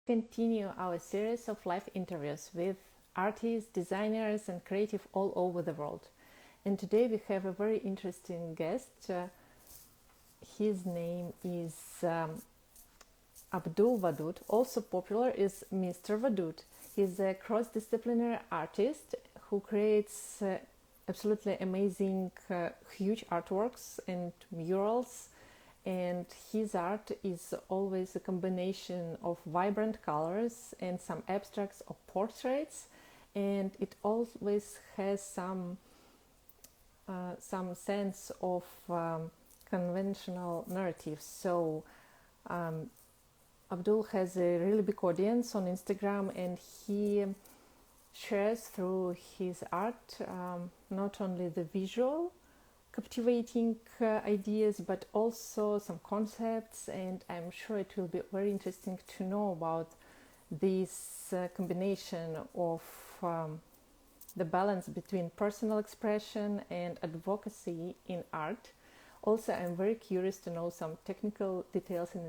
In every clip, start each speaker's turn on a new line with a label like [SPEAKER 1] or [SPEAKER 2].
[SPEAKER 1] continue our series of live interviews with artists, designers, and creatives all over the world. And today we have a very interesting guest. His name is Abdul Wadud, also popular as Mr. Wadud. He's a cross-disciplinary artist who creates absolutely amazing, huge artworks and murals. And his art is always a combination of vibrant colors and some abstracts or portraits, and it always has some sense of conventional narrative. So Abdul has a really big audience on Instagram, and he shares through his art not only the visual captivating ideas but also some concepts, and I'm sure it will be very interesting to know about this combination of the balance between personal expression and advocacy in art. Also, I'm very curious to know some technical details and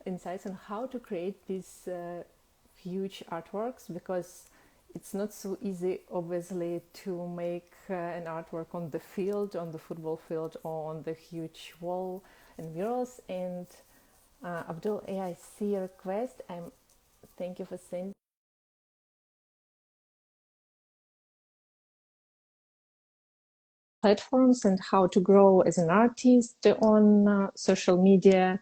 [SPEAKER 1] insights on how to create these huge artworks, because it's not so easy, obviously, to make an artwork on the field, on the football field, or on the huge wall and murals. And Abdul, I see your request. Thank you for sending platforms and how to grow as an artist on social media,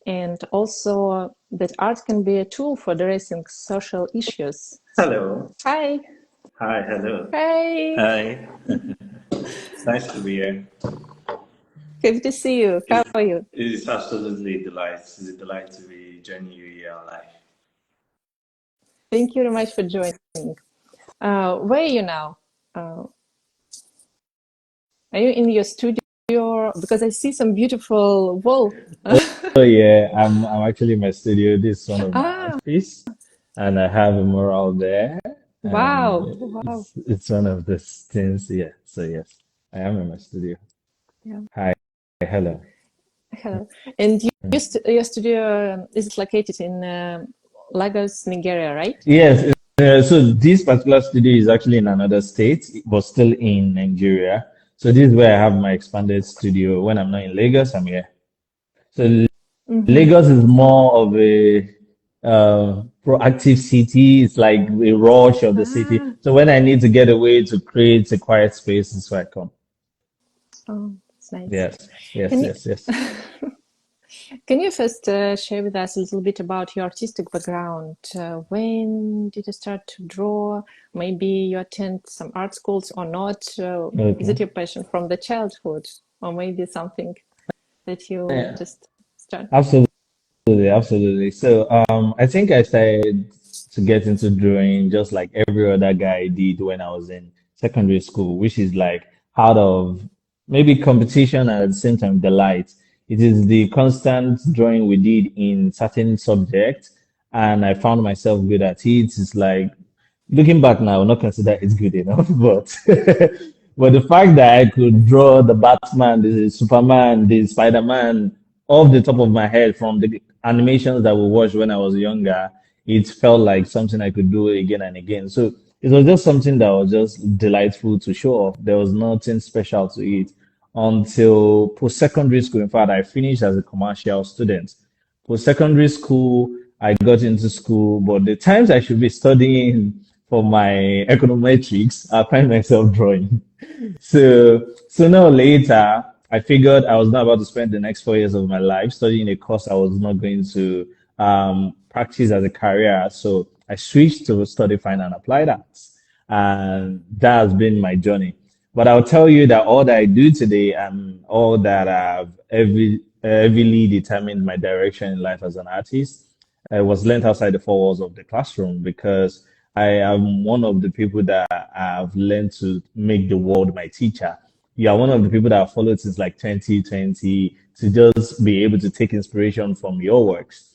[SPEAKER 1] and also that art can be a tool for addressing social issues.
[SPEAKER 2] Hello.
[SPEAKER 1] Hi.
[SPEAKER 2] Hi, hello.
[SPEAKER 1] Hey.
[SPEAKER 2] Hi. It's nice to be here.
[SPEAKER 1] Good to see you. How are you?
[SPEAKER 2] It is absolutely a delight. It's a delight to be joining you here live.
[SPEAKER 1] Thank you very much for joining. Where are you now? Are you in your studio? Because I see some beautiful wall.
[SPEAKER 3] Oh yeah, I'm actually in my studio. This is one of my art
[SPEAKER 1] Ah,
[SPEAKER 3] pieces, and I have a mural there, and
[SPEAKER 1] wow. Wow.
[SPEAKER 3] it's one of the things. Yeah, so yes, I am in my studio.
[SPEAKER 1] Yeah.
[SPEAKER 3] Hi, hello.
[SPEAKER 1] Hello. And your studio is it located in Lagos, Nigeria, right?
[SPEAKER 3] Yes, so this particular studio is actually in another state, but still in Nigeria. So this is where I have my expanded studio. When I'm not in Lagos, I'm here. So
[SPEAKER 1] Mm-hmm.
[SPEAKER 3] Lagos is more of a proactive city. It's like a rush of the city.
[SPEAKER 1] Ah,
[SPEAKER 3] So when I need to get away to create a quiet space, is where I come.
[SPEAKER 1] oh, that's nice.
[SPEAKER 3] Yes, yes,
[SPEAKER 1] Can you
[SPEAKER 3] yes, yes.
[SPEAKER 1] can you first share with us a little bit about your artistic background? When did you start to draw? Maybe you attend some art schools or not? Is it
[SPEAKER 3] Okay.
[SPEAKER 1] your passion from the childhood, or maybe something that you
[SPEAKER 3] Yeah,
[SPEAKER 1] just start?
[SPEAKER 3] absolutely, absolutely. So I think I started to get into drawing just like every other guy did when I was in secondary school, which is like out of maybe competition and at the same time delight. It is the constant drawing we did in certain subjects, and I found myself good at it. It's like looking back now, I will not consider it good enough, but but the fact that I could draw the Batman, the Superman, the Spider-Man off the top of my head from the animations that we watched when I was younger, it felt like something I could do again and again. So it was just something that was just delightful to show off. There was nothing special to it until post-secondary school. In fact, I finished as a commercial student. Post-secondary school, I got into school, but the times I should be studying for my econometrics, I find myself drawing. So sooner or later, I figured I was not about to spend the next 4 years of my life studying a course I was not going to practice as a career. So I switched to study fine and applied arts, and that has been my journey. But I'll tell you that all that I do today and all that I've heavily determined my direction in life as an artist was learned outside the four walls of the classroom, because I am one of the people that have learned to make the world my teacher. You are one of the people that have followed since like 2020 to just be able to take inspiration from your works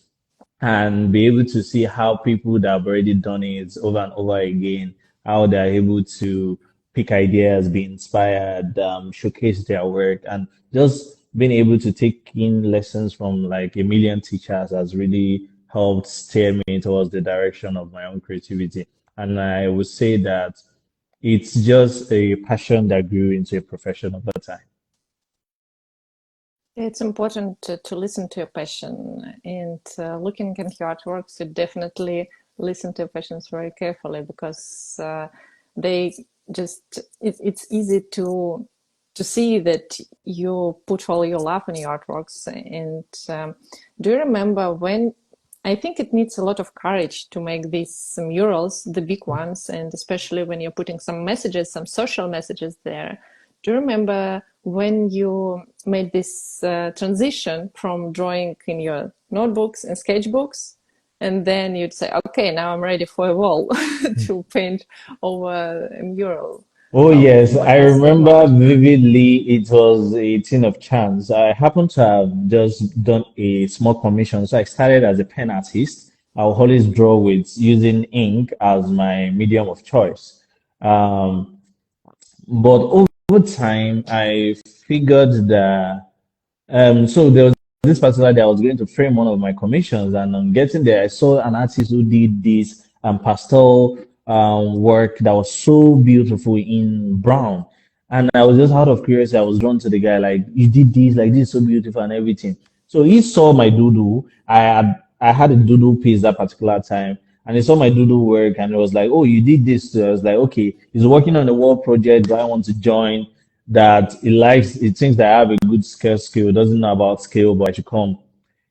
[SPEAKER 3] and be able to see how people that have already done it over and over again, how they're able to pick ideas, be inspired, showcase their work, and just being able to take in lessons from like a million teachers has really helped steer me towards the direction of my own creativity. And I would say that it's just a passion that grew into a profession over time.
[SPEAKER 1] It's important to listen to your passion, and looking at your artworks, you definitely listen to your passions very carefully, because they just it's easy to see that you put all your love in your artworks. And do you remember when, I think it needs a lot of courage to make these murals, the big ones, and especially when you're putting some messages, some social messages there. Do you remember when you made this transition from drawing in your notebooks and sketchbooks, and then you'd say, okay, now I'm ready for a wall to paint over a mural?
[SPEAKER 3] Oh yes,
[SPEAKER 1] What
[SPEAKER 3] I
[SPEAKER 1] was that
[SPEAKER 3] remember
[SPEAKER 1] moment?
[SPEAKER 3] vividly. It was a thing of chance. I happened to have just done a small commission, so I started as a pen artist. I will always draw with using ink as my medium of choice. Um, but over time, I figured that so there was this particular day I was going to frame one of my commissions, and on getting there, I saw an artist who did this pastel work that was so beautiful in brown. And I was just out of curiosity, I was drawn to the guy, like, you did this, like, this is so beautiful and everything. So he saw my doodle. I had a doodle piece that particular time, and he saw my doodle work, and it was like, oh, you did this too. I was like, okay, he's working on a world project. Do I want to join? That he likes, he thinks that I have a good skill, doesn't know about skill, but I should come.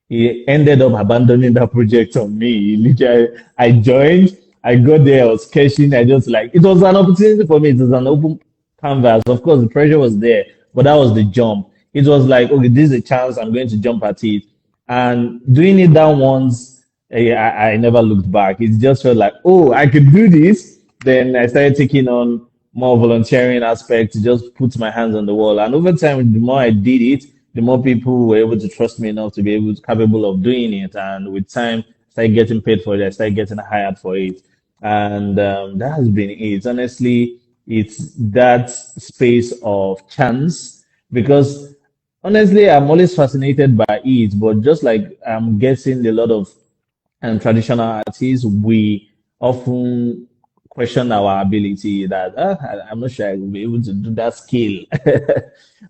[SPEAKER 3] He ended up abandoning that project on me. Literally, I joined, I got there, I was sketching, I just like, it was an opportunity for me. It was an open canvas. Of course, the pressure was there, but that was the jump. It was like, okay, this is a chance, I'm going to jump at it. And doing it that once, I never looked back. It just felt like, oh, I could do this. Then I started taking on more volunteering aspect to just put my hands on the wall. And over time, the more I did it, the more people were able to trust me enough to be able to capable of doing it. And with time, I started getting paid for it. I started getting hired for it. And that has been it. Honestly, it's that space of chance, because honestly, I'm always fascinated by it. But just like I'm guessing a lot of traditional artists, we often question our ability that I'm not sure I will be able to do that skill.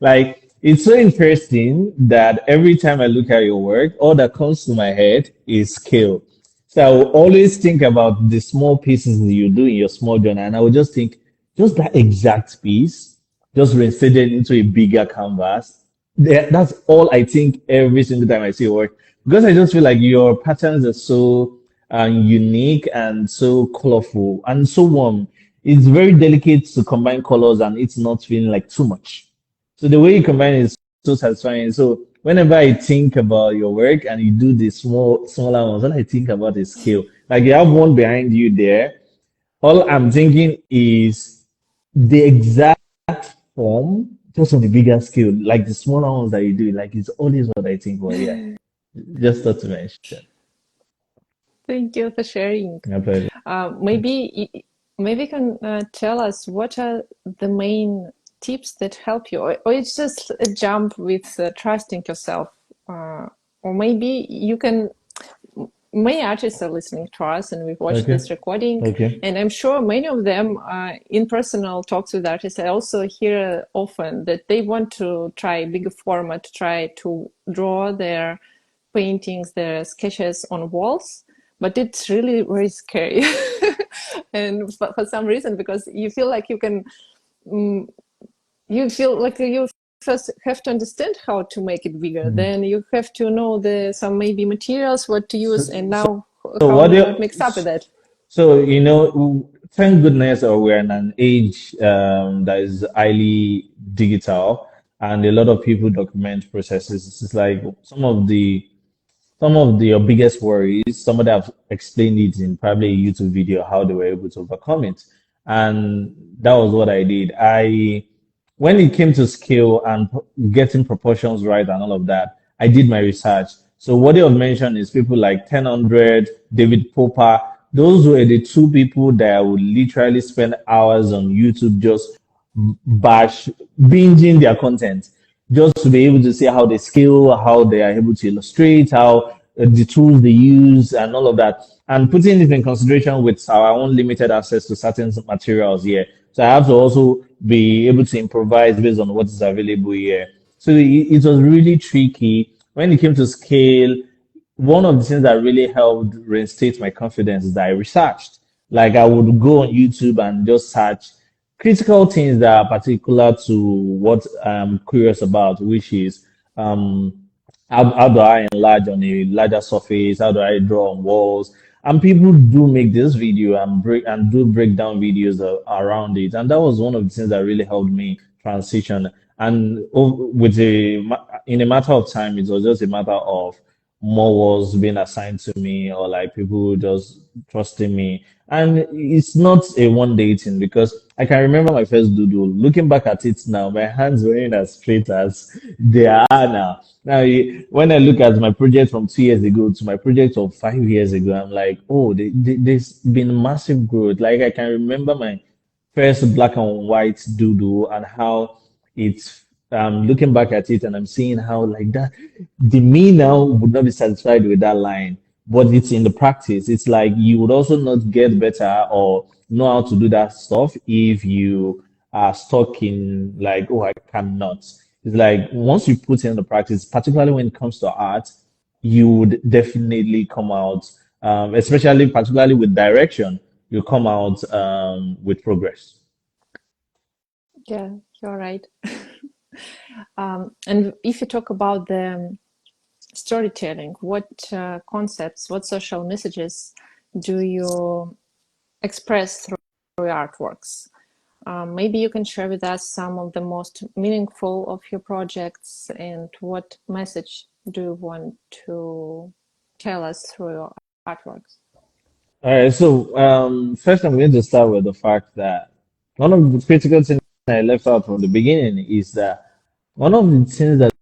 [SPEAKER 3] Like, it's so interesting that every time I look at your work, all that comes to my head is skill. So I will always think about the small pieces that you do in your small journal, and I would just think, just that exact piece, just reinstated into a bigger canvas. That's all I think every single time I see your work, because I just feel like your patterns are so unique and so colorful and so warm. It's very delicate to combine colors and it's not feeling like too much. So the way you combine it is so satisfying. So whenever I think about your work and you do the smaller ones, all I think about is scale. Like, you have one behind you there. All I'm thinking is the exact form, just on a bigger scale. Like the smaller ones that you do, like, it's always what I think. Well, yeah, just thought to mention.
[SPEAKER 1] Thank you for sharing.
[SPEAKER 3] My pleasure.
[SPEAKER 1] Maybe you can tell us what are the main tips that help you, or it's just a jump with trusting yourself, or maybe you can. Many artists are listening to us, and we've watched
[SPEAKER 3] Okay.
[SPEAKER 1] this recording,
[SPEAKER 3] Okay.
[SPEAKER 1] and I'm sure many of them, in personal talks with artists, I also hear often that they want to try bigger format, try to draw their paintings, their sketches on walls, but it's really very scary. And for some reason, because you feel like you can, you feel like you first have to understand how to make it bigger.
[SPEAKER 3] Mm.
[SPEAKER 1] Then you have to know the some maybe materials, what to
[SPEAKER 3] So,
[SPEAKER 1] use, and
[SPEAKER 3] so,
[SPEAKER 1] now
[SPEAKER 3] so
[SPEAKER 1] how
[SPEAKER 3] what
[SPEAKER 1] do
[SPEAKER 3] do
[SPEAKER 1] you
[SPEAKER 3] you,
[SPEAKER 1] mix up with that?
[SPEAKER 3] so, thank goodness, we're in an age that is highly digital, and a lot of people document processes. It's like some of your biggest worries, somebody have explained it in probably a YouTube video how they were able to overcome it. And that was what I did. When it came to scale and getting proportions right and all of that, I did my research. So what you have mentioned is people like 1000, David Popper. Those were the two people that I would literally spend hours on YouTube just bash binging their content, just to be able to see how they scale, how they are able to illustrate, how the tools they use and all of that, and putting it in consideration with our own limited access to certain materials here. So I have to also be able to improvise based on what is available here. So it was really tricky when it came to scale. One of the things that really helped reinstate my confidence is that I researched. Like I would go on YouTube and just search critical things that are particular to what I'm curious about, which is um, how do I enlarge on a larger surface? How do I draw on walls? And people do make this video and do break down videos around it. And that was one of the things that really helped me transition. And in a matter of time, it was just a matter of more was being assigned to me, or like people just trusting me. And it's not a one day thing, because I can remember my first doodle. Looking back at it now, my hands weren't as straight as they are now. Now, when I look at my project from 2 years ago to my project of 5 years ago, I'm like, oh, there's been massive growth. Like I can remember my first black and white doodle and how it's looking back at it, and I'm seeing how like that the me now would not be satisfied with that line, but it's in the practice. It's like you would also not get better or know how to do that stuff if you are stuck in like, oh, I cannot. It's like once you put in the practice, particularly when it comes to art, you would definitely come out, especially particularly with direction, you come out with progress.
[SPEAKER 1] Yeah, you're right. And if you talk about the storytelling, what concepts, what social messages do you express through your artworks? Maybe you can share with us some of the most meaningful of your projects, and what message do you want to tell us through your artworks?
[SPEAKER 3] All right, so first I'm going to start with the fact that one of the critical things I left out from the beginning is that one of the things that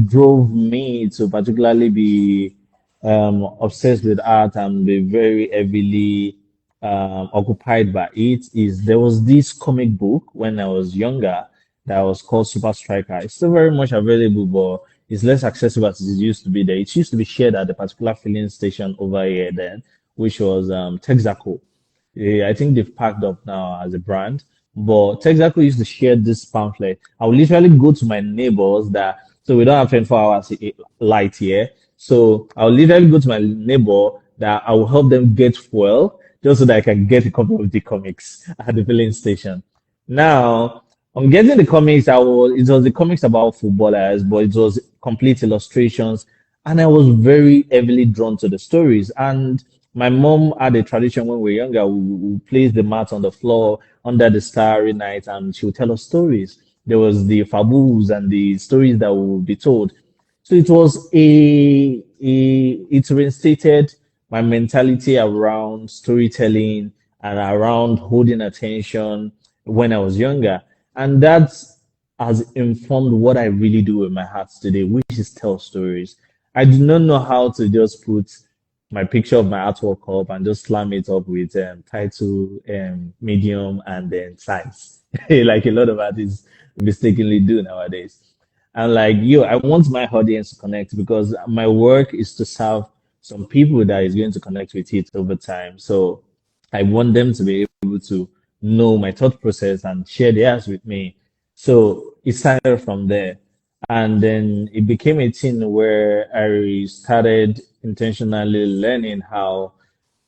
[SPEAKER 3] drove me to particularly be obsessed with art and be very heavily occupied by it is there was this comic book when I was younger that was called Super Striker. It's still very much available, but it's less accessible as it used to be there. It used to be shared at the particular filling station over here then, which was Texaco. Yeah, I think they've packed up now as a brand. But Texaco used to share this pamphlet. I would literally go to my neighbors that, so we don't have 24 hours light here. So I'll literally go to my neighbor that I will help them get fuel just so that I can get a copy of the comics at the filling station. Now, on getting the comics, it was the comics about footballers, but it was complete illustrations. And I was very heavily drawn to the stories. And my mom had a tradition when we were younger. We place the mat on the floor under the starry night, and she would tell us stories. There was the fables and the stories that would be told. So it was it reinstated my mentality around storytelling and around holding attention when I was younger. And that has informed what I really do with my heart today, which is tell stories. I do not know how to just put my picture of my artwork up and just slam it up with title, medium, and then size, like a lot of artists mistakenly do nowadays. And like you, I want my audience to connect because my work is to serve some people that is going to connect with it over time. So I want them to be able to know my thought process and share theirs with me. So it started from there. And then it became a thing where I started intentionally learning how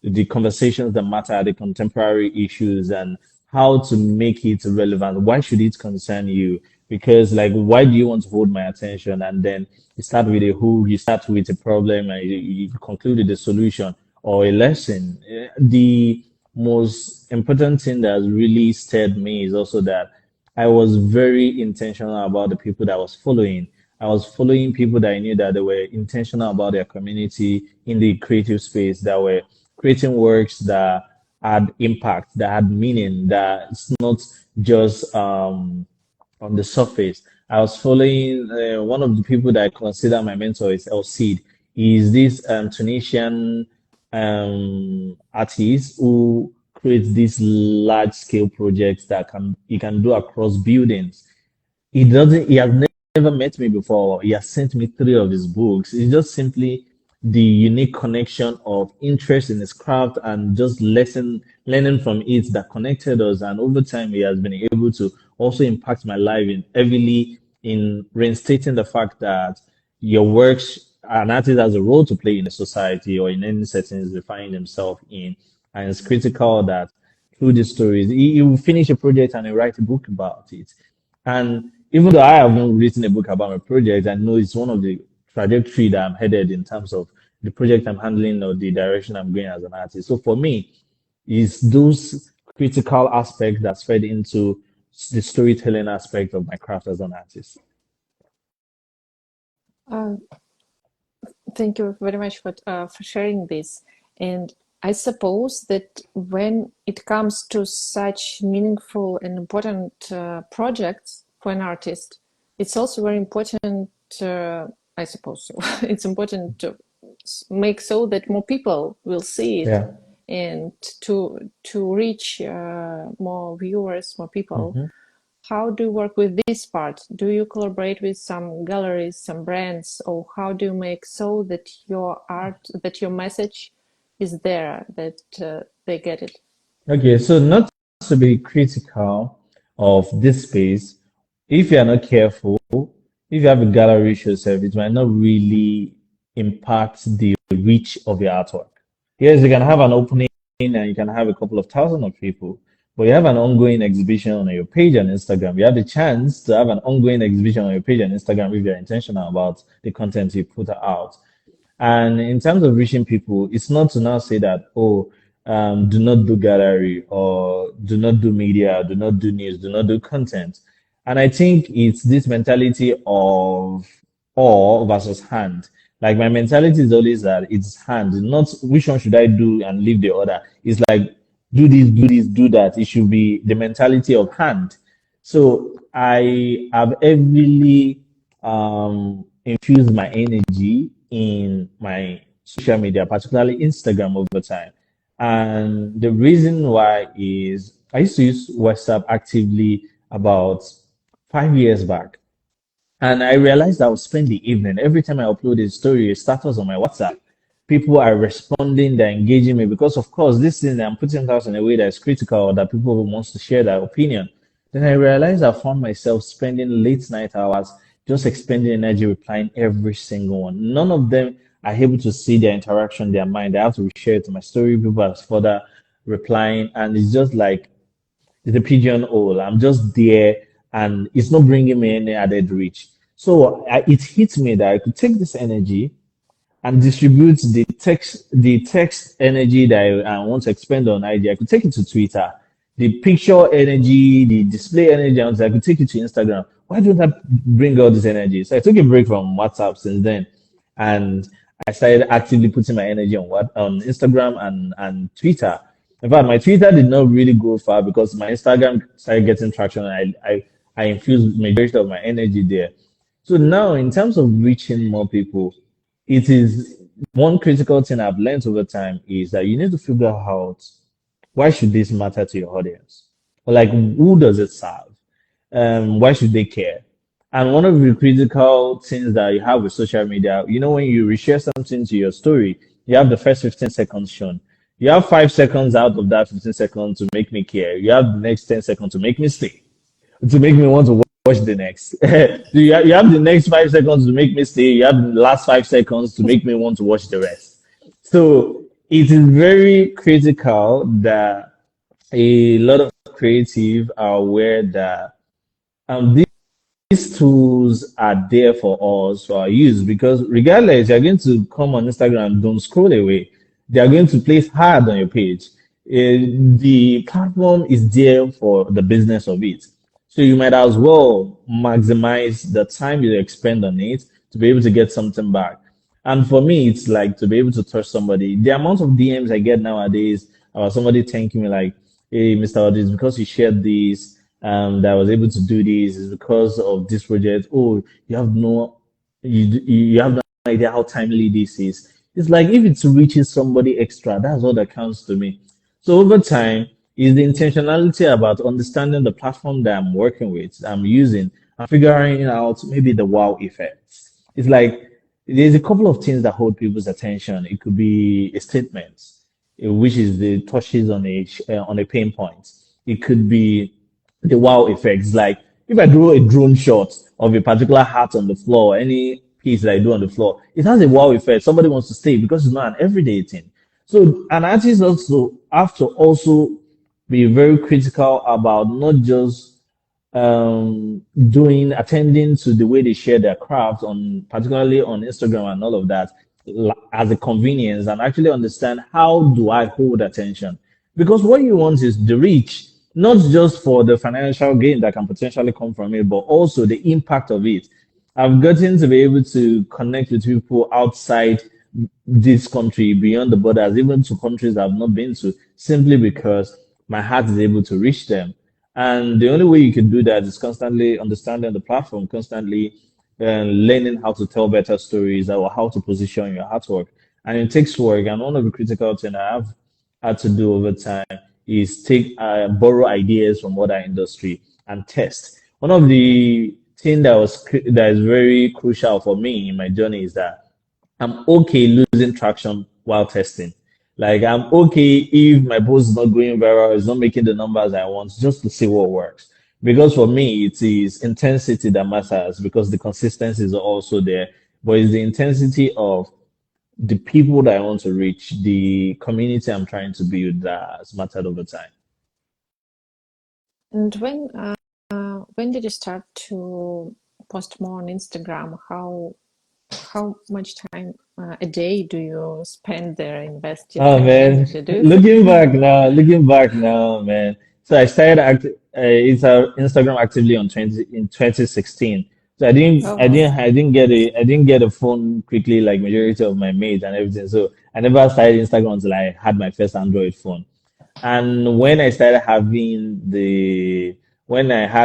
[SPEAKER 3] the conversations that matter, the contemporary issues, and how to make it relevant. Why should it concern you? Because, like, why do you want to hold my attention? And then you start with a who, you start with a problem, and you conclude with a solution or a lesson. The most important thing that has really stirred me is also that I was very intentional about the people that I was following. I was following people that I knew that they were intentional about their community in the creative space, that were creating works that had impact, that had meaning, that it's not just on the surface. I was following one of the people that I consider my mentor is El Cid. He's this Tunisian artist who creates these large scale projects that can he can do across buildings. He has never met me before. He has sent me three of his books. It's just simply the unique connection of interest in his craft and just learning from it that connected us. And over time, he has been able to also impact my life in heavily in reinstating the fact that your works, an artist has a role to play in a society or in any settings they find himself in. And it's critical that through these stories, he will finish a project and he write a book about it. And even though I haven't written a book about my project, I know it's one of the trajectory that I'm headed in terms of the project I'm handling or the direction I'm going as an artist. So for me, is those critical aspects that's fed into the storytelling aspect of my craft as an artist.
[SPEAKER 1] Uh, Thank you very much for sharing this. And I suppose that when it comes to such meaningful and important projects for an artist, it's also very important, I suppose, so. It's important to make so that more people will see it
[SPEAKER 3] Yeah.
[SPEAKER 1] and to reach more viewers, more people.
[SPEAKER 3] Mhm.
[SPEAKER 1] How do you work with this part? Do you collaborate with some galleries, some brands, or how do you make so that your art, that your message is there, that they get it?
[SPEAKER 3] Okay, so not to be critical of this space, if you are not careful, if you have a gallery show yourself, it might not really impact the reach of your artwork. Yes, you can have an opening and you can have a couple of thousand of people, but you have an ongoing exhibition on your page on Instagram. You have the chance to have an ongoing exhibition on your page on Instagram if you're intentional about the content you put out. And in terms of reaching people, it's not to now say that, oh, do not do gallery or do not do media, do not do news, do not do content. And I think it's this mentality of or versus hand. Like my mentality is always that it's hand, not which one should I do and leave the other. It's like do this, do this, do that. It should be the mentality of hand. So I have heavily infused my energy in my social media, particularly Instagram over time. And the reason why is I used to use WhatsApp actively about 5 years back. And I realized I would spend the evening every time I upload a story, a status on my WhatsApp. People are responding, they're engaging me because, of course, this thing I'm putting out in a way that's critical that people wants to share their opinion. Then I realized I found myself spending late night hours just expending energy replying every single one. None of them are able to see their interaction, their mind. I have to share it to my story. People are further replying, and it's just like it's a pigeonhole. I'm just there, and it's not bringing me any added reach. So it hit me that I could take this energy and distribute the text energy that I want to expend on IG. I could take it to Twitter. The picture energy, the display energy, I could take it to Instagram. Why don't I bring all this energy? So I took a break from WhatsApp since then, and I started actively putting my energy on what on Instagram and Twitter. In fact, my Twitter did not really go far because my Instagram started getting traction, and I infused majority of my energy there. So now, in terms of reaching more people, it is one critical thing I've learned over time is that you need to figure out why should this matter to your audience? Or like who does it serve? Why should they care? And one of the critical things that you have with social media, when you reshare something to your story, you have the first 15 seconds shown. You have 5 seconds out of that 15 seconds to make me care. You have the next 10 seconds to make me stay, to make me want to watch the next. You have the next 5 seconds to make me stay. You have the last 5 seconds to make me want to watch the rest. So it is very critical that a lot of creative are aware that these tools are there for us for our use because regardless, you're going to come on Instagram, don't scroll away. They are going to place hard on your page. The platform is there for the business of it. So you might as well maximize the time you expend on it to be able to get something back. And for me, it's like to be able to touch somebody. The amount of DMs I get nowadays about somebody thanking me like, hey, Mr. Audis, because you shared this, that I was able to do this is because of this project. Oh, you have no idea how timely this is. It's like if it reaches somebody extra, that's all that counts to me. So over time, is the intentionality about understanding the platform that I'm working with, I'm using, and figuring out maybe the wow effect. It's like there's a couple of things that hold people's attention. It could be a statement, which is the touches on a pain point. It could be the wow effects. Like if I draw a drone shot of a particular hat on the floor, any piece that I do on the floor, it has a wow effect. Somebody wants to stay because it's not an everyday thing. So an artist also have to also be very critical about not just attending to the way they share their craft on, particularly on Instagram and all of that, as a convenience, and actually understand how do I hold attention. Because what you want is the reach, not just for the financial gain that can potentially come from it, but also the impact of it. I've gotten to be able to connect with people outside this country, beyond the borders, even to countries I've not been to, simply because my heart is able to reach them. And the only way you can do that is constantly understanding the platform, constantly learning how to tell better stories or how to position your artwork. And it takes work. And one of the critical things I have had to do over time is borrow ideas from other industry and test. One of the thing that is very crucial for me in my journey is that I'm okay losing traction while testing. Like I'm okay if my post is not going viral, it's not making the numbers I want, just to see what works. Because for me, it is intensity that matters because the consistency is also there. But it's the intensity of the people that I want to reach, the community I'm trying to build that has mattered over time.
[SPEAKER 1] And when did you start to post more on Instagram? How much time a day do you spend there, invest your
[SPEAKER 3] Oh
[SPEAKER 1] time and
[SPEAKER 3] man,
[SPEAKER 1] energy? Do you think?
[SPEAKER 3] looking back now, man. So I started Instagram actively on 2016. So
[SPEAKER 1] Oh, wow.
[SPEAKER 3] I didn't get a phone quickly like majority of my mates and everything. So I never started Instagram until I had my first Android phone. And when I had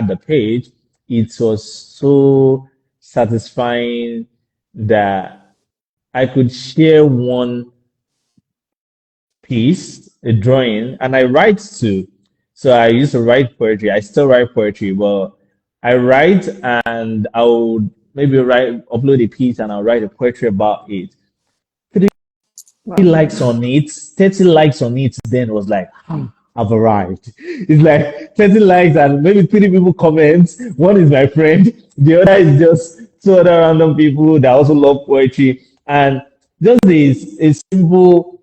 [SPEAKER 3] the page, it was so satisfying that I could share one piece, a drawing, and I write too. So I used to write poetry. I still write poetry, but I write and I would maybe upload a piece and I'll write a poetry about it.
[SPEAKER 1] Wow.
[SPEAKER 3] Likes on it, 30 likes on it, then was like, I've arrived. It's like 30 likes and maybe three people comment. One is my friend, the other is just two other random people that also love poetry. And just a simple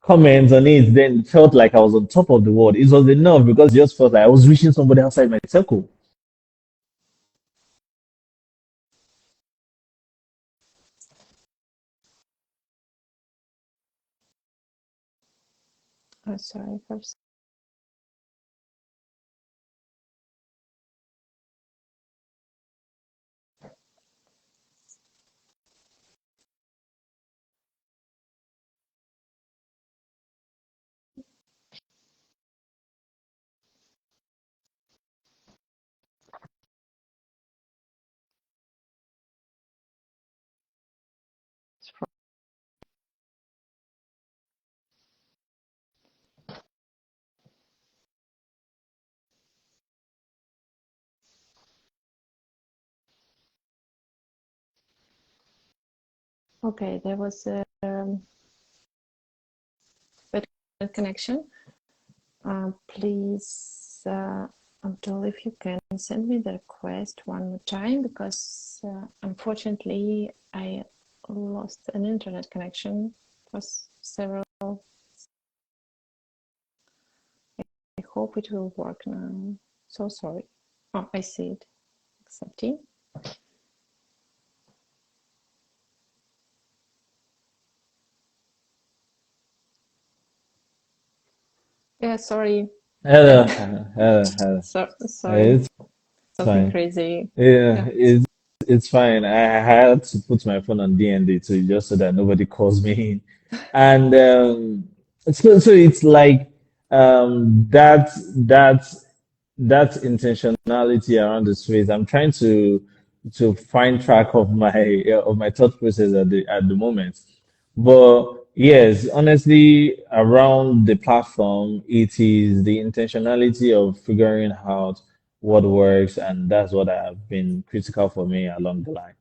[SPEAKER 3] comments on it, then felt like I was on top of the world. It was enough because it just felt like I was reaching somebody outside my circle.
[SPEAKER 1] Oh, sorry for okay. There was a bad connection. Please, Abdul, if you can send me the request one more time because unfortunately I lost an internet connection for several. I hope it will work now. So sorry. Oh, I see it. Accepting. Yeah, sorry.
[SPEAKER 3] Hello, hello, hello.
[SPEAKER 1] Sorry.
[SPEAKER 3] It's
[SPEAKER 1] Something
[SPEAKER 3] fine.
[SPEAKER 1] crazy.
[SPEAKER 3] Yeah,
[SPEAKER 1] Yeah.
[SPEAKER 3] it's fine. I had to put my phone on DND too, just so that nobody calls me in. And so it's like that that intentionality around the space. I'm trying to find track of my thought process at the moment. But yes, honestly, around the platform, it is the intentionality of figuring out what works, and that's what have been critical for me along the line.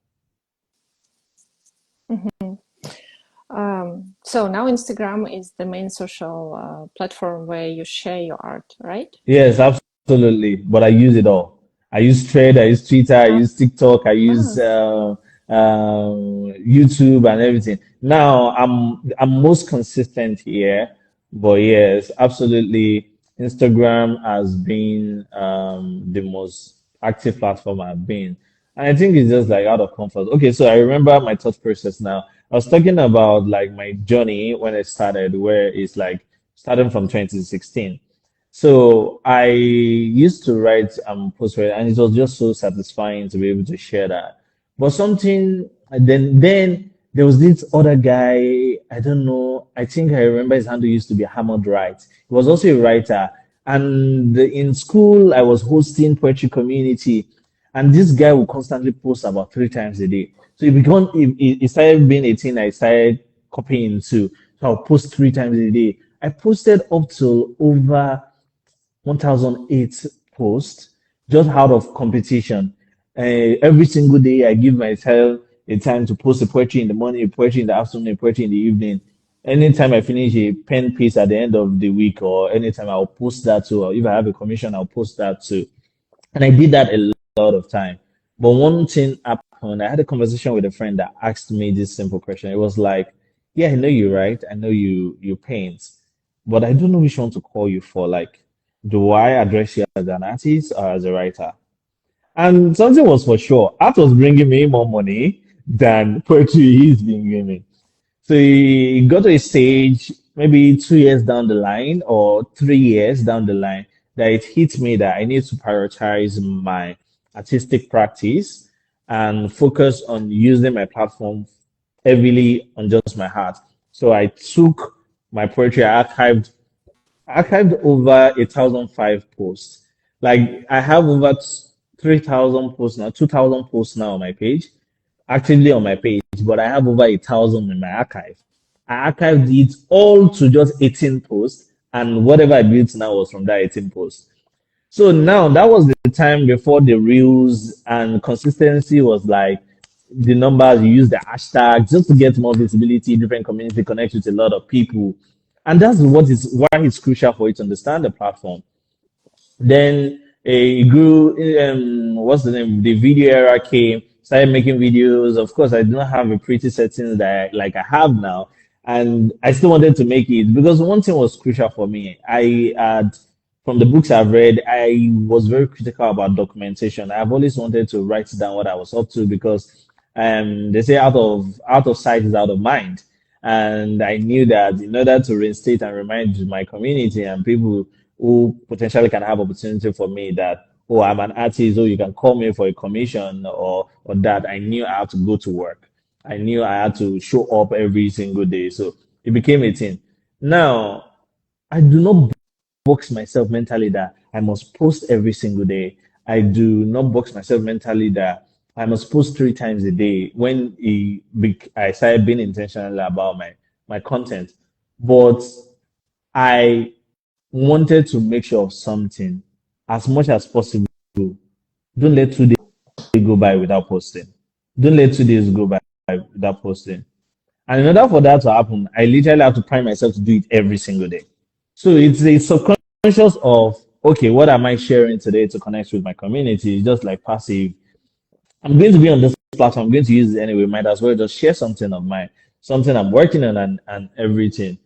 [SPEAKER 1] So now Instagram is the main social platform where you share your art, right?
[SPEAKER 3] Yes, absolutely. But I use it all. I use Thread, I use Twitter, I
[SPEAKER 1] Ah,
[SPEAKER 3] use TikTok, I use
[SPEAKER 1] ah,
[SPEAKER 3] YouTube and everything. Now I'm most consistent here, but yes, absolutely. Instagram has been the most active platform I've been. And I think it's just like out of comfort. Okay, so I remember my thought process now. I was talking about like my journey when I started, where it's like starting from 2016. So I used to write posts and it was just so satisfying to be able to share that. But something then there was this other guy, I don't know, I think I remember his handle used to be Hamad Wright. He was also a writer. And in school I was hosting poetry community and this guy would constantly post about 3 times a day. So it started being 18, I started copying too. So I'll post 3 times a day. I posted up to over 1008 posts just out of competition. Every single day, I give myself a time to post a poetry in the morning, a poetry in the afternoon, a poetry in the evening. Anytime I finish a pen piece at the end of the week, or anytime I'll post that too, or if I have a commission, I'll post that too. And I did that a lot of time. But one thing happened. I had a conversation with a friend that asked me this simple question. It was like, "Yeah, I know you write. I know you paint, but I don't know which one to call you for. Like, do I address you as an artist or as a writer?" And something was for sure. Art was bringing me more money than poetry is bringing me. So he got to a stage, maybe 2 years down the line or 3 years down the line, that it hit me that I need to prioritize my artistic practice and focus on using my platform heavily on just my heart. So I took my poetry, I archived over 1,005 posts. Like I have over 3,000 posts now, 2,000 posts now on my page, actively on my page, but I have over 1,000 in my archive. I archived it all to just 18 posts, and whatever I built now was from that 18 posts. So now that was the time before the reels and consistency was like the numbers, you use the hashtag just to get more visibility, different community, connect with a lot of people. And that's what is why it's crucial for you to understand the platform. Then it grew. What's the name? The video era came. Started making videos. Of course, I do not have a pretty settings that like I have now, and I still wanted to make it because one thing was crucial for me. I had from the books I've read, I was very critical about documentation. I've always wanted to write down what I was up to because they say out of sight is out of mind. And I knew that in order to reinstate and remind my community and people who potentially can have opportunity for me that, oh, I'm an artist, or you can call me for a commission or that, I knew I had to go to work. I knew I had to show up every single day. So it became a thing. Now, I do not box myself mentally that I must post every single day. I do not box myself mentally that I must post 3 times a day when I started being intentional about my content. But I wanted to make sure of something as much as possible. Don't let 2 days go by without posting. Don't let 2 days go by without posting. And in order for that to happen, I literally have to prime myself to do it every single day. So it's a subconscious of, okay, what am I sharing today to connect with my community? It's just like passive. I'm going to be on this platform. I'm going to use it anyway. Might as well just share something of mine, something I'm working on and everything.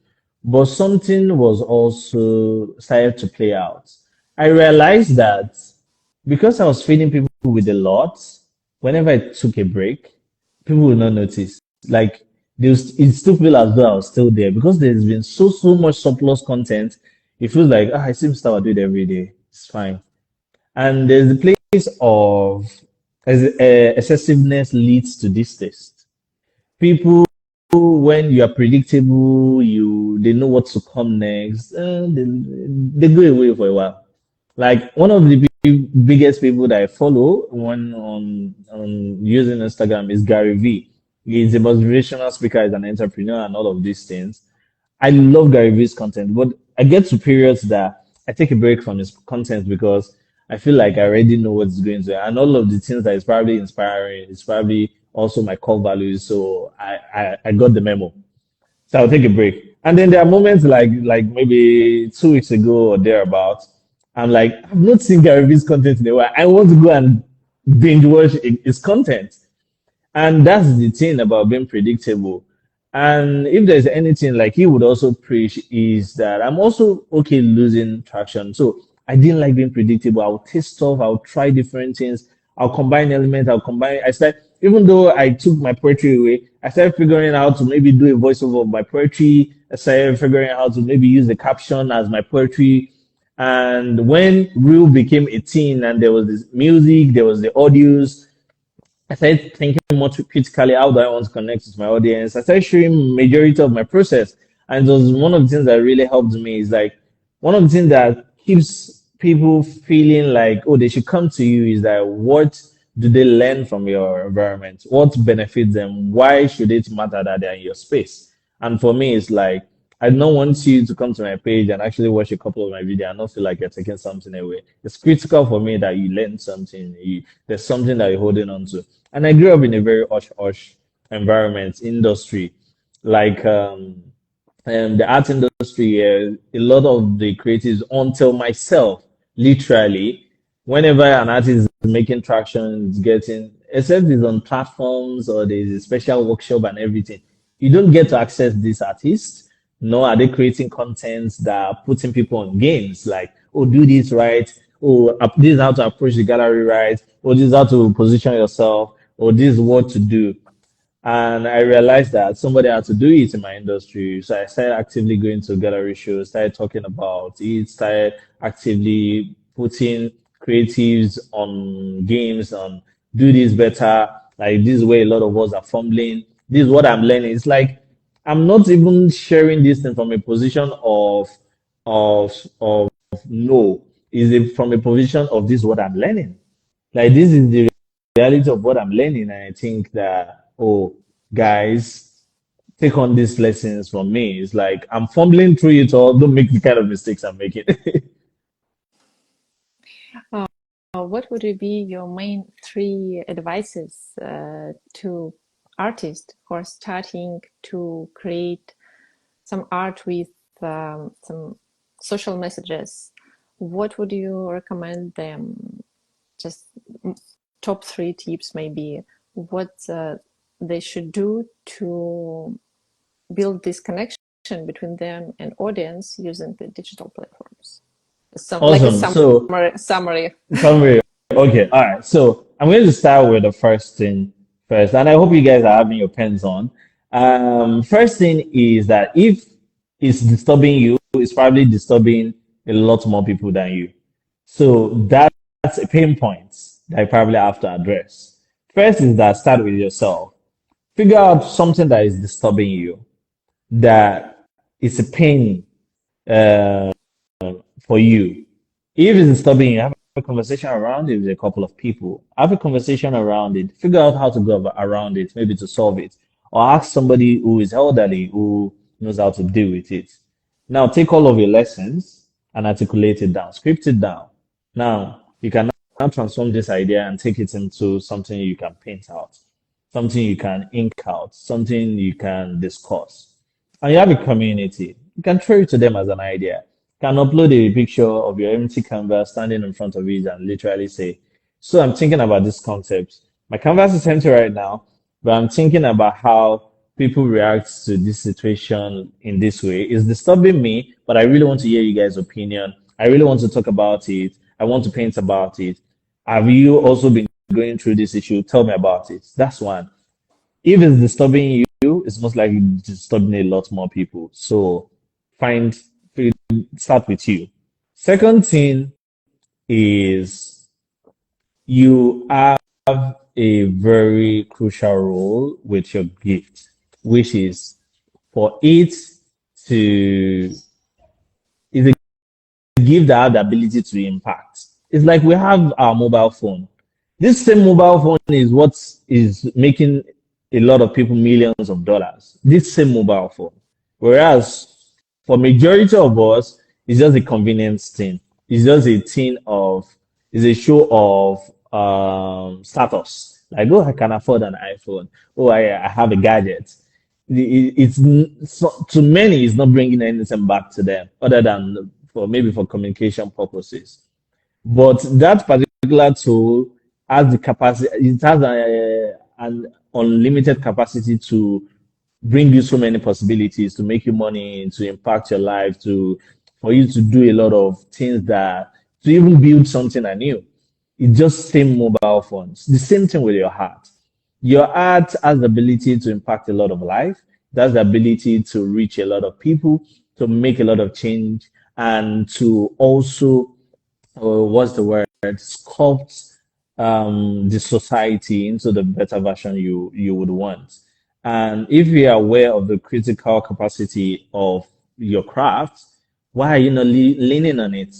[SPEAKER 3] But something was also started to play out. I realized that because I was feeding people with a lot, whenever I took a break, people will not notice. Like it still feel as though I was still there because there's been so much surplus content. It feels like I see stuff I do it every day. It's fine. And there's the place of excessiveness leads to distaste. People, when you are predictable, they know what to come next. They go away for a while. Like one of the biggest people that I follow on using Instagram is Gary V. He's a motivational speaker, he's an entrepreneur, and all of these things. I love Gary Vee's content, but I get to periods that I take a break from his content because I feel like I already know what's going to, and all of the things that is probably inspiring, is probably also my core values. So I got the memo. So I'll take a break. And then there are moments like maybe 2 weeks ago or thereabouts. I'm like, I've not seen Gary Vee's content in a while. I want to go and binge watch his content. And that's the thing about being predictable. And if there's anything like he would also preach is that I'm also okay losing traction. So I didn't like being predictable. I'll taste stuff, I'll try different things, I'll combine elements, I started, even though I took my poetry away, I started figuring out to maybe do a voiceover of my poetry. I started figuring out how to maybe use the caption as my poetry. And when Real became a thing and there was this music, there was the audios, I started thinking more critically, how do I want to connect with my audience? I started showing majority of my process. And it was one of the things that really helped me is like one of the things that keeps people feeling like, oh, they should come to you is that what do they learn from your environment? What benefits them? Why should it matter that they're in your space? And for me, it's like I don't want you to come to my page and actually watch a couple of my videos and not feel like you're taking something away. It's critical for me that you learn something. There's something that you're holding on to. And I grew up in a very hush environment, industry, like the art industry. A lot of the creatives, until myself, literally, whenever an artist is making traction, it's getting, except it's on platforms or there's a special workshop and everything, you don't get to access these artists. Nor are they creating contents that are putting people on games like, oh, do this right. Oh, this is how to approach the gallery right. Or this is how to position yourself. Or this is what to do. And I realized that somebody had to do it in my industry. So I started actively going to gallery shows, started talking about it, started actively putting creatives on games, on do this better. Like this is where a lot of us are fumbling. This is what I'm learning. It's like I'm not even sharing this thing from a position of no. Is it from a position of this is what I'm learning? Like this is the reality of what I'm learning. And I think that, oh, guys, take on these lessons from me. It's like I'm fumbling through it all. Don't make the kind of mistakes I'm making.
[SPEAKER 1] What would be your main three advices to artists who are starting to create some art with some social messages? What would you recommend them? Just top three tips, maybe, what they should do to build this connection between them and audience using the digital platforms. Some like a
[SPEAKER 3] Awesome. So
[SPEAKER 1] summary.
[SPEAKER 3] summary. Okay. All right. So I'm going to start with the first thing first, and I hope you guys are having your pens on. First thing is that if it's disturbing you, it's probably disturbing a lot more people than you. So that's a pain point that I probably have to address. First is that start with yourself. Figure out something that is disturbing you, that is a pain uh, for you. If it's disturbing you, have a conversation around it with a couple of people. Have a conversation around it. Figure out how to go around it, maybe to solve it. Or ask somebody who is elderly who knows how to deal with it. Now take all of your lessons and articulate it down, script it down. Now you can now transform this idea and take it into something you can paint out, something you can ink out, something you can discuss. And you have a community. You can throw it to them as an idea. You can upload a picture of your empty canvas standing in front of it and literally say, so I'm thinking about this concept. My canvas is empty right now, but I'm thinking about how people react to this situation in this way. It's disturbing me, but I really want to hear you guys' opinion. I really want to talk about it. I want to paint about it. Have you also been going through this issue? Tell me about it. That's one. If it's disturbing you, it's most likely disturbing a lot more people. So find, start with you. Second thing is you have a very crucial role with your gift, which is for it to is a gift that have the ability to impact. It's like we have our mobile phone. This same mobile phone is what is making a lot of people millions of dollars. This same mobile phone. Whereas for majority of us, it's just a convenience thing. It's just a thing of, it's a show of status. Like, oh, I can afford an iPhone. Oh, I have a gadget. So, to many, it's not bringing anything back to them other than for maybe for communication purposes. But that particular tool has the capacity, it has an unlimited capacity to bring you so many possibilities, to make you money, to impact your life, to for you to do a lot of things that to even build something anew. It's just same mobile phones. The same thing with your heart. Your art has the ability to impact a lot of life. It has the ability to reach a lot of people, to make a lot of change, and to also what's the word, sculpt the society into the better version you would want. And if you are aware of the critical capacity of your craft, why are you not leaning on it?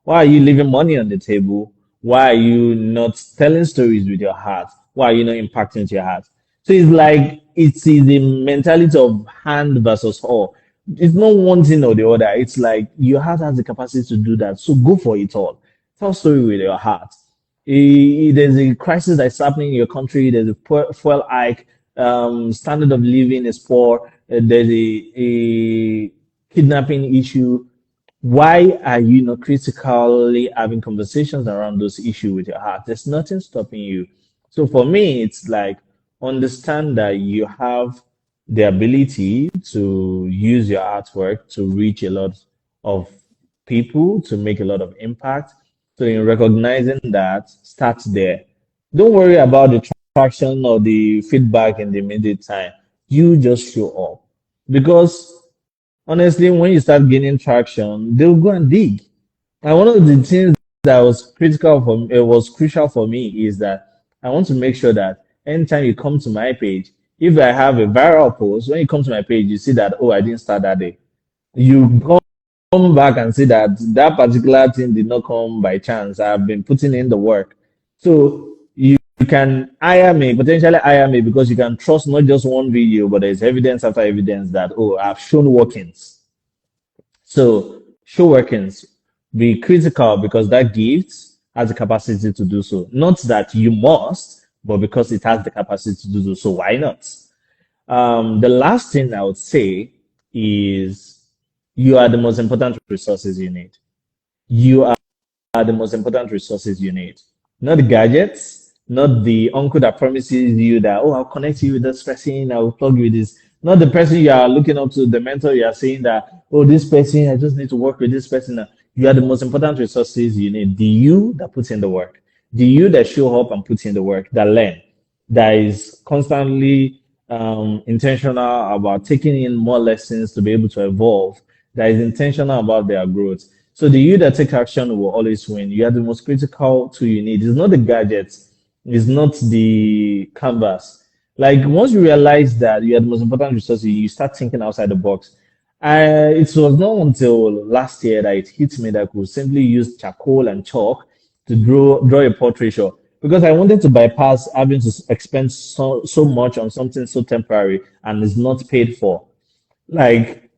[SPEAKER 3] Why are you leaving money on the table? Why are you not telling stories with your heart? Why are you not impacting with your heart? So it's like it's the mentality of hand versus all. It's not one thing or the other. It's like your heart has the capacity to do that. So go for it all. Tell story with your heart. There's a crisis that's happening in your country. There's a fuel hike. Standard of living is poor. There's a kidnapping issue. Why are you not critically having conversations around those issues with your heart? There's nothing stopping you. So for me, it's like understand that you have the ability to use your artwork to reach a lot of people, to make a lot of impact. So in recognizing that, start there. Don't worry about the traction or the feedback in the immediate time. You just show up. Because honestly, when you start gaining traction, they'll go and dig. And one of the things that was critical for me, it was crucial for me is that I want to make sure that anytime you come to my page, if I have a viral post, when you come to my page, you see that, oh, I didn't start that day. You come back and see that that particular thing did not come by chance. I've been putting in the work. So you can hire me, potentially hire me because you can trust not just one video, but there's evidence after evidence that, oh, I've shown workings. So show workings, be critical because that gift has the capacity to do so. Not that you must, but because it has the capacity to do so. So why not? The last thing I would say is you are the most important resources you need. You are the most important resources you need. Not the gadgets, not the uncle that promises you that, oh, I'll connect you with this person, I'll plug you with this. Not the person you are looking up to, the mentor you are saying that, oh, this person, I just need to work with this person. You are the most important resources you need. The you that puts in the work, the you that show up and puts in the work, that learn, that is constantly intentional about taking in more lessons to be able to evolve, that is intentional about their growth. So the you that take action will always win. You are the most critical tool you need. It's not the gadgets, it's not the canvas. Like once you realize that you are the most important resource, you start thinking outside the box. It was not until last year that it hit me that I could simply use charcoal and chalk to draw a portraiture because I wanted to bypass having to expend so much on something so temporary and is not paid for. Like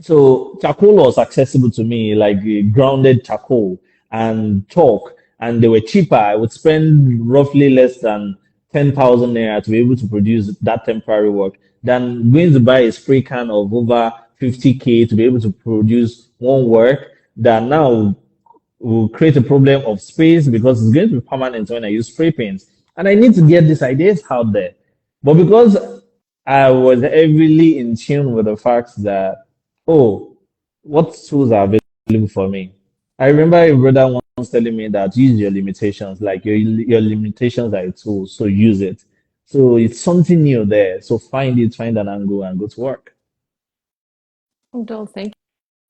[SPEAKER 3] so charcoal was accessible to me, like grounded charcoal and chalk, and they were cheaper. I would spend roughly less than 10,000 naira to be able to produce that temporary work than going to buy a spray can of over 50K to be able to produce one work that now will create a problem of space because it's going to be permanent when I use spray paints. And I need to get these ideas out there. But because I was heavily in tune with the fact that, oh, what tools are available for me? I remember a brother once telling me that use your limitations, like your limitations are a tool, so use it. So it's something new there. So find it, find an angle, and go to work.
[SPEAKER 1] Abdul, thank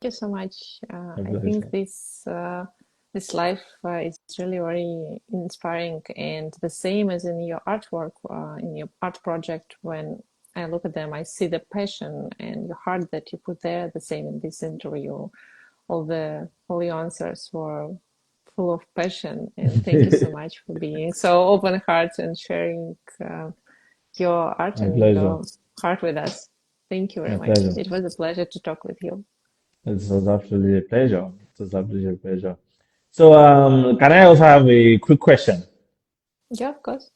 [SPEAKER 1] you so much.
[SPEAKER 3] My
[SPEAKER 1] I think
[SPEAKER 3] pleasure.
[SPEAKER 1] this life is really very inspiring, and the same as in your artwork, in your art project. When I look at them, I see the passion and the heart that you put there. The same in this interview. All your answers were full of passion, and thank you so much for being so open heart and sharing your art
[SPEAKER 3] My
[SPEAKER 1] and
[SPEAKER 3] pleasure.
[SPEAKER 1] your heart with us. Thank you very
[SPEAKER 3] My
[SPEAKER 1] much.
[SPEAKER 3] pleasure.
[SPEAKER 1] It was a pleasure to talk with you.
[SPEAKER 3] It was absolutely a pleasure. It was absolutely a pleasure. So, can I also have a quick question?
[SPEAKER 1] Yeah, of course.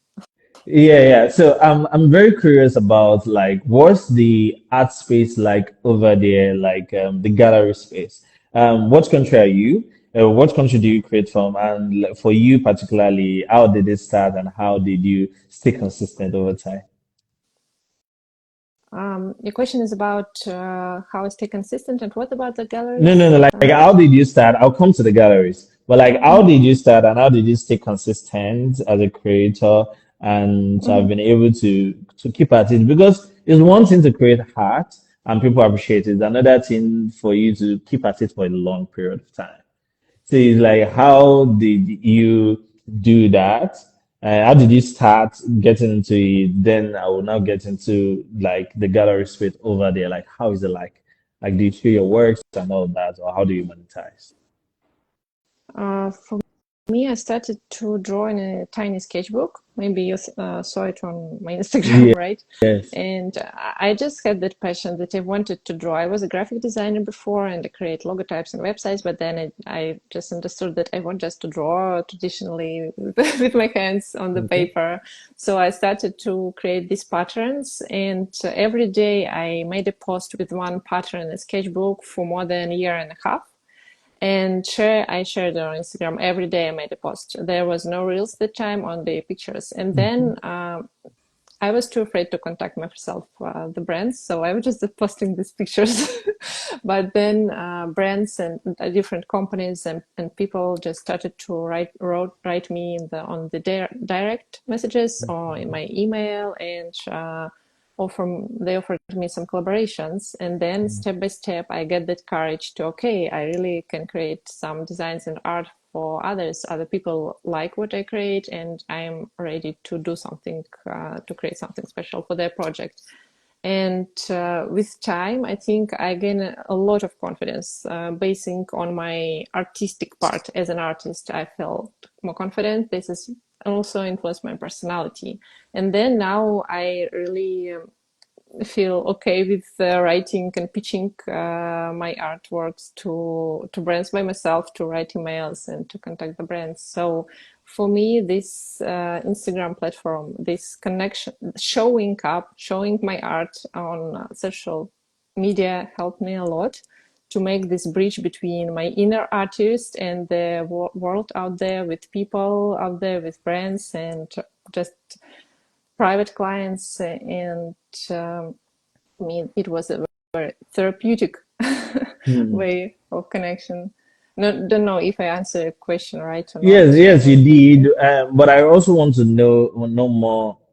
[SPEAKER 3] Yeah. So I'm very curious about like what's the art space like over there, like the gallery space. What country are you? What country do you create from? And like, for you particularly, how did it start and how did you stay consistent over time?
[SPEAKER 1] Your question is about how I stay consistent, and what about the
[SPEAKER 3] No.
[SPEAKER 1] galleries?
[SPEAKER 3] Like how did you start? I'll come to the galleries, but like how
[SPEAKER 1] Mhm,
[SPEAKER 3] did you start and how did you stay consistent as a creator and to have
[SPEAKER 1] mhm.
[SPEAKER 3] been able to keep at it? Because it's one thing to create art and people appreciate it. Another thing for you to keep at it for a long period of time. So it's like, how did you do that? How did you start getting into it? Then I will now get into like the gallery space over there. Like, how is it like? Like, do you show your works and all that, or how do you monetize?
[SPEAKER 1] For me, I started to draw in a tiny sketchbook. Maybe you saw it on my Instagram,
[SPEAKER 3] Yeah,
[SPEAKER 1] right?
[SPEAKER 3] yes.
[SPEAKER 1] And I just had that passion that I wanted to draw. I was a graphic designer before and I create logotypes and websites, but then I just understood that I want just to draw traditionally with my hands on the
[SPEAKER 3] Okay.
[SPEAKER 1] paper. So I started to create these patterns, and every day I made a post with one pattern in a sketchbook for more than a year and a half, and I shared it on Instagram every day. I made a post. There was no reels that time, on the pictures. And then I was too afraid to contact myself the brands, so I was just posting these pictures. But then brands and different companies and people just started to write me in on the direct messages or in my email, and they offered me some collaborations. And then step by step I get that courage to, okay, I really can create some designs and art for others. Other people like what I create, and I'm ready to do something to create something special for their project. And with time, I think I gain a lot of confidence, basing on my artistic part. As an artist, I felt more confident. This is also influenced my personality. And then now I really feel okay with writing and pitching my artworks to brands by myself, to write emails and to contact the brands. So for me, this Instagram platform, this connection, showing up, showing my art on social media helped me a lot to make this bridge between my inner artist and the world out there, with people out there, with brands, and just private clients. And I mean, it was a very therapeutic
[SPEAKER 3] Hmm.
[SPEAKER 1] way of connection. No, don't know if I answered your question right or
[SPEAKER 3] Yes,
[SPEAKER 1] not.
[SPEAKER 3] yes, you did. But I also want to know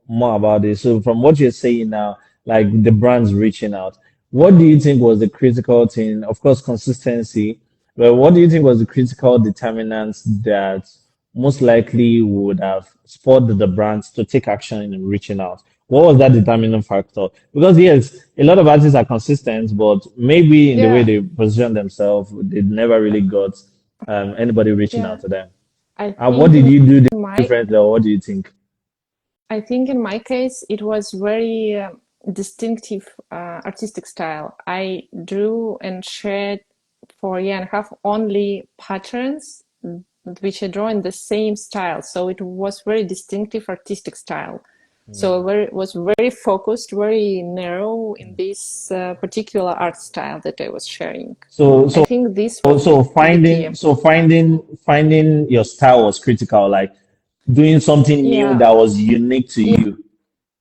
[SPEAKER 3] more about it. So from what you're saying now, like the brands reaching out, what do you think was the critical thing? Of course, consistency, but what do you think was the critical determinants that most likely would have spurred the brands to take action in reaching out? What was that determining factor? Because yes, a lot of artists are consistent, but maybe in the way
[SPEAKER 1] Yeah,
[SPEAKER 3] they position themselves, they never really got anybody reaching
[SPEAKER 1] yeah.
[SPEAKER 3] out to them.
[SPEAKER 1] I
[SPEAKER 3] What
[SPEAKER 1] think
[SPEAKER 3] did you do
[SPEAKER 1] my
[SPEAKER 3] differently, or what do you think?
[SPEAKER 1] I think in my case it was very distinctive artistic style. I drew and shared for a year and a half only patterns which I draw in the same style. So it was very distinctive artistic style. So it was very focused, very narrow in this particular art style that I was sharing.
[SPEAKER 3] So,
[SPEAKER 1] I
[SPEAKER 3] so,
[SPEAKER 1] think this was the key.
[SPEAKER 3] finding your style was critical, like doing something new
[SPEAKER 1] Yeah,
[SPEAKER 3] that was unique to you.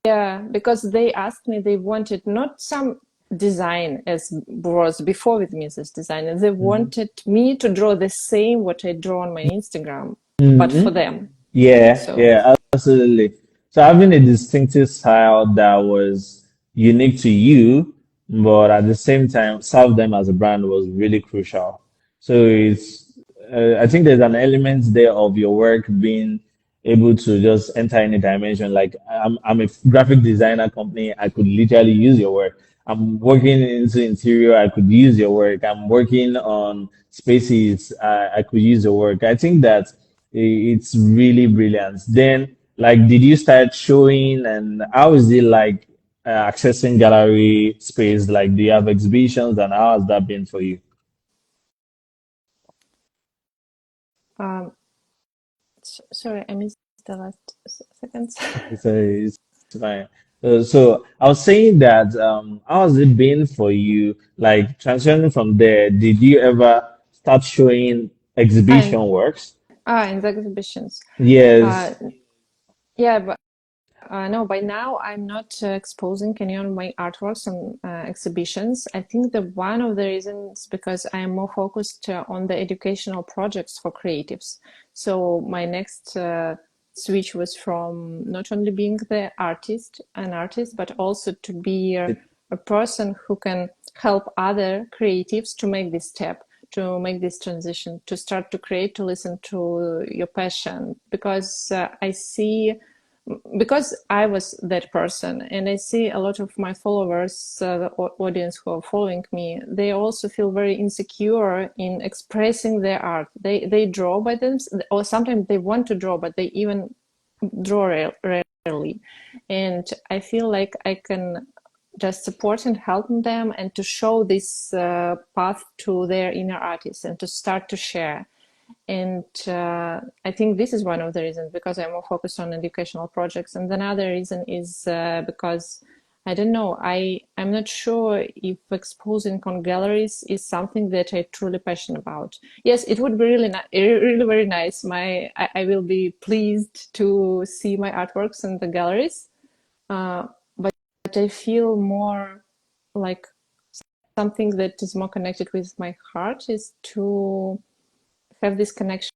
[SPEAKER 1] yeah, because they asked me, they wanted not some design as was before with me as this designer. They wanted me to draw the same what I draw on my Instagram, but for
[SPEAKER 3] Hmm.
[SPEAKER 1] them.
[SPEAKER 3] Yeah,
[SPEAKER 1] So
[SPEAKER 3] yeah, absolutely. So having a distinctive style that was unique to you, but at the same time serve them as a brand was really crucial. So I think there's an element there of your work being able to just enter any dimension. Like I'm a graphic designer company, I could literally use your work. I'm working into interior, I could use your work. I'm working on spaces, I could use your work. I think that it's really brilliant. Then, like, did you start showing, and how is it like accessing gallery space? Like, do you have exhibitions, and how has that been for you?
[SPEAKER 1] um, sorry, I missed the last seconds.
[SPEAKER 3] So it's fine. So I was saying that how has it been for you? Like transitioning from there, did you ever start showing
[SPEAKER 1] And
[SPEAKER 3] exhibition works?
[SPEAKER 1] in the exhibitions.
[SPEAKER 3] Yes.
[SPEAKER 1] Uh, yeah, but no, by now I'm not exposing any of my artworks on exhibitions. I think that one of the reasons because I am more focused on the educational projects for creatives. So my next switch was from not only being an artist, but also to be a person who can help other creatives to make this step, to make this transition, to start to create, to listen to your passion. Because I see because I was that person, and I see a lot of my followers, the audience who are following me, they also feel very insecure in expressing their art. They draw by them, or sometimes they want to draw, but they even draw rarely. And I feel like I can just support and help them, and to show this path to their inner artists, and to start to share. And I think this is one of the reasons, because I'm more focused on educational projects. And another reason is because I don't know, I'm not sure if exposing on galleries is something that I truly passionate about. Yes, it would be really very nice. I will be pleased to see my artworks in the galleries, but I feel more like something that is more connected with my heart is to have these connections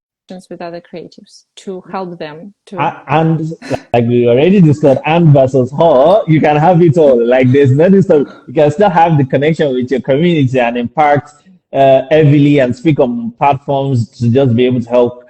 [SPEAKER 1] with other creatives, to help them to.
[SPEAKER 3] And like we already discussed, and versus her, you can have it all. Like there's nothing so you can still have the connection with your community and impact heavily and speak on platforms to just be able to help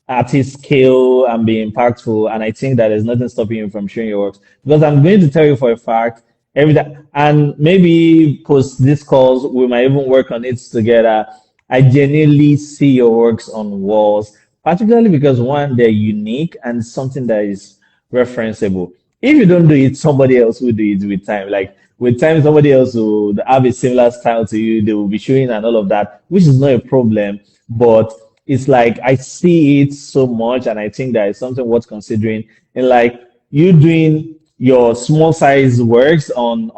[SPEAKER 3] artists scale and be impactful. And I think that there's nothing stopping you from sharing your works. Because I'm going to tell you for a fact, every time, and maybe post this calls, we might even work on it together. I genuinely see your works on walls, particularly because one, they're unique and something that is referenceable. If you don't do it, somebody else will do it with time. Like with time, somebody else will have a similar style to you. They will be showing and all of that, which is not a problem. But it's like I see it so much, and I think that is something worth considering. And like you doing your small size works on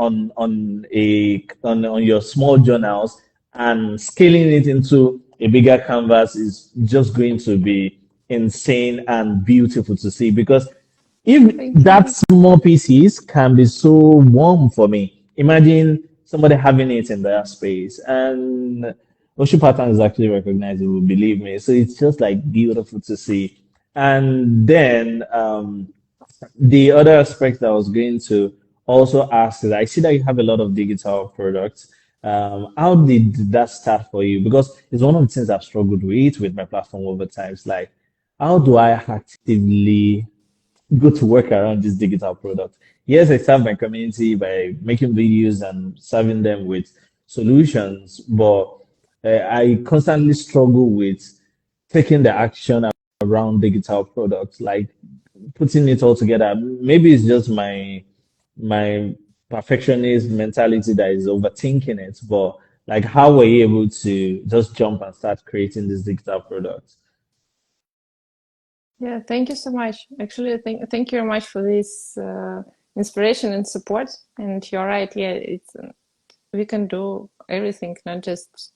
[SPEAKER 3] your small journals and scaling it into a bigger canvas is just going to be insane and beautiful to see because if
[SPEAKER 1] Thank
[SPEAKER 3] that
[SPEAKER 1] you.
[SPEAKER 3] small pieces can be so warm for me, imagine somebody having it in their space and Ocean pattern is actually recognizable, believe me. So it's just like beautiful to see. And then the other aspect that I was going to also ask is I see that you have a lot of digital products. How did that start for you? Because it's one of the things I've struggled with my platform over time. It's like, how do I actively go to work around this digital product? Yes, I serve my community by making videos and serving them with solutions, but I constantly struggle with taking the action around digital products, like putting it all together. Maybe it's just my perfectionist mentality that is overthinking it, but like how were you able to just jump and start creating this digital product?
[SPEAKER 1] Yeah, thank you so much. Actually, thank you very much for this inspiration and support. And you're right. Yeah, it's we can do everything, not just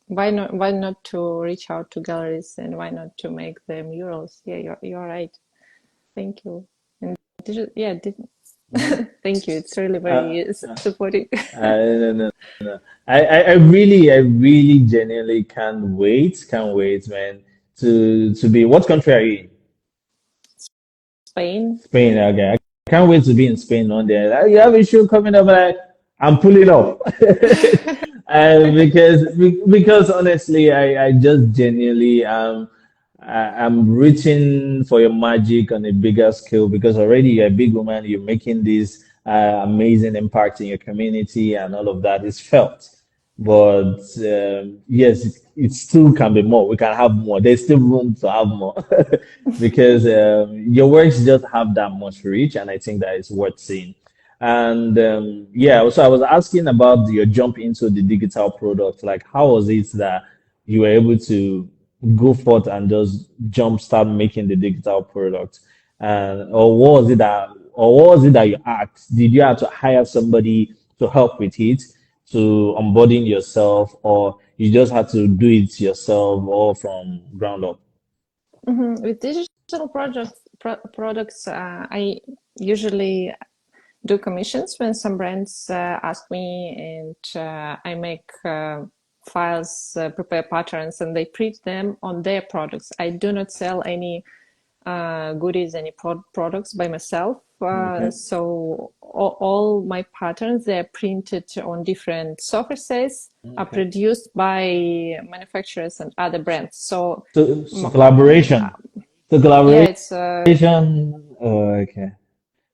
[SPEAKER 1] why not to reach out to galleries, and why not to make the murals. Yeah, you're right. Thank you. And thank you. It's really
[SPEAKER 3] Uh,
[SPEAKER 1] very supporting.
[SPEAKER 3] no, no, no. I really genuinely can't wait, man, to be. What country are you in?
[SPEAKER 1] Spain.
[SPEAKER 3] Spain. Okay, I can't wait to be in Spain one day. You have a show coming up, like I'm pulling up. Because honestly, I just genuinely I'm reaching for your magic on a bigger scale because already you're a big woman, you're making this amazing impact in your community and all of that is felt. But yes, it still can be more. We can have more. There's still room to have more because your works just have that much reach, and I think that is worth seeing. And yeah, so I was asking about your jump into the digital product. Like, how was it that you were able to go forth and just jump start making the digital product? or what was it that you asked? Did you have to hire somebody to help with it, to onboarding yourself, or you just had to do it yourself all from ground up?
[SPEAKER 1] With digital products, I usually do commissions when some brands ask me, and I make files, prepare patterns, and they print them on their products. I do not sell any goodies, any products by myself.
[SPEAKER 3] Okay.
[SPEAKER 1] So all my patterns, they're printed on different surfaces, are
[SPEAKER 3] Okay.
[SPEAKER 1] produced by manufacturers and other brands. So
[SPEAKER 3] So collaboration. So
[SPEAKER 1] yeah, it's
[SPEAKER 3] collaboration. Oh, okay.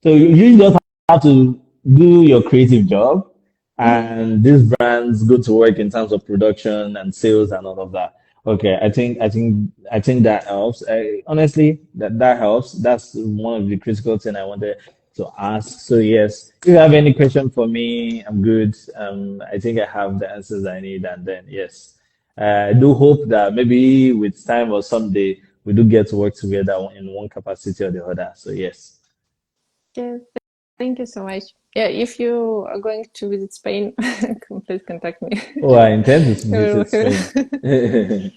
[SPEAKER 3] So you just have to do your creative job, and these brands go to work in terms of production and sales and all of that. Okay, I think that helps. Honestly, that helps. That's one of the critical thing I wanted to ask. So yes, if you have any question for me, I'm good. I think I have the answers I need, and then yes, I do hope that maybe with time or someday we do get to work together in one capacity or the other. So yes.
[SPEAKER 1] yeah, thank you so much. Yeah, if you are going to visit Spain, please contact me.
[SPEAKER 3] Oh, I intend to
[SPEAKER 1] We'll-
[SPEAKER 3] visit Spain.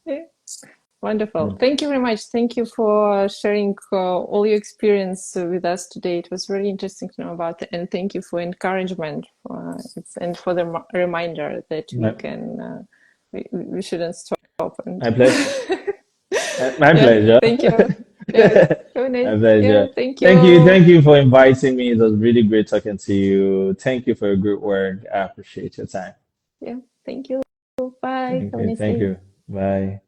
[SPEAKER 1] Yeah, wonderful. Thank you very much. Thank you for sharing all your experience with us today. It was very interesting to know about it, and thank you for encouragement and for the reminder that we
[SPEAKER 3] My,
[SPEAKER 1] can we shouldn't stop. And
[SPEAKER 3] my pleasure. My
[SPEAKER 1] yeah,
[SPEAKER 3] pleasure.
[SPEAKER 1] thank you. Yeah, have a
[SPEAKER 3] My
[SPEAKER 1] nice. Yeah,
[SPEAKER 3] pleasure.
[SPEAKER 1] thank
[SPEAKER 3] Thank you.
[SPEAKER 1] you.
[SPEAKER 3] Thank you for inviting me. It was really great talking to you. Thank you for your good work. I appreciate your time.
[SPEAKER 1] Yeah, thank you. Bye.
[SPEAKER 3] Thank
[SPEAKER 1] Have a
[SPEAKER 3] you.
[SPEAKER 1] nice
[SPEAKER 3] Thank
[SPEAKER 1] day.
[SPEAKER 3] you. Bye.